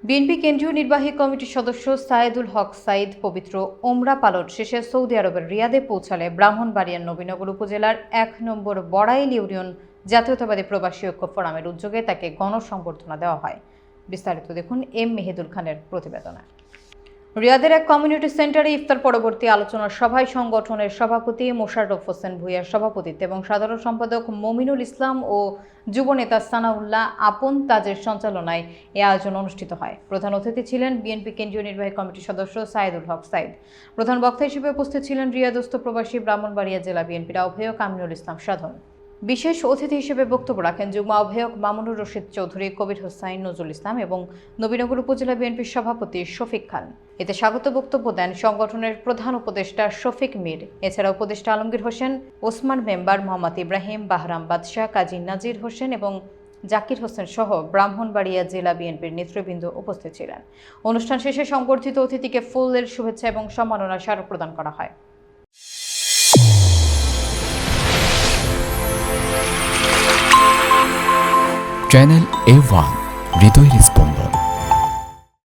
BNP কেন্দ্রীয় নির্বাহী কমিটির সদস্য সায়েদুল হক সাইদ পবিত্র ওমরা পালন শেষে সৌদি আরবের রিয়াদে পৌঁছালে ব্রাহ্মণবাড়িয়ার নবীনগর উপজেলার ১ নম্বর বড়াইল ইউনিয়ন জাতীয়তাবাদী প্রবাসী ঐক্য ফোরামের উদ্যোগে তাকে গণসংবর্ধনা দেওয়া হয়। বিস্তারিত দেখুন এম মেহেদুল খানের প্রতিবেদনে। রিয়াদের এক কমিউনিটি সেন্টারে ইফতার পরবর্তী আলোচনা সভায় সংগঠনের সভাপতি মোশাররফ হোসেন ভূঁইয়ার সভাপতিত্বে এবং সাধারণ সম্পাদক মমিনুল ইসলাম ও যুবনেতা সানাউল্লাহ আপন তাজের সঞ্চালনায় এ আয়োজন অনুষ্ঠিত হয়। প্রধান অতিথি ছিলেন বিএনপি কেন্দ্রীয় নির্বাহী কমিটির সদস্য সায়েদুল হক সাইদ। প্রধান বক্তা হিসেবে উপস্থিত ছিলেন রিয়াদস্থ প্রবাসী ব্রাহ্মণবাড়িয়া জেলা বিএনপির আহ্বায়ক আমিনুল ইসলাম সাধন। বিশেষ অতিথি হিসেবে বক্তব্য রাখেন যুগ্ম আহ্বায়ক মামুনুর রশিদ চৌধুরী, কবির হোসাইন, নজরুল ইসলাম এবং নবীনগর উপজেলা বিএনপির সভাপতি শফিক খান। এতে স্বাগত বক্তব্য দেন সংগঠনের প্রধান উপদেষ্টা শফিক মীর। এছাড়া উপদেষ্টা আলমগীর হোসেন, ওসমান মেম্বার, মোহাম্মদ ইব্রাহিম, বাহরাম বাদশাহ, কাজী নাজির হোসেন এবং জাকির হোসেন সহ ব্রাহ্মণবাড়িয়া জেলা বিএনপির নেতৃবৃন্দ উপস্থিত ছিলেন। অনুষ্ঠান শেষে সংবর্ধিত অতিথিকে ফুলের শুভেচ্ছা এবং সম্মাননা স্মারক প্রদান করা হয়। চ্যানেল A1 হৃদয়ের স্পন্দন।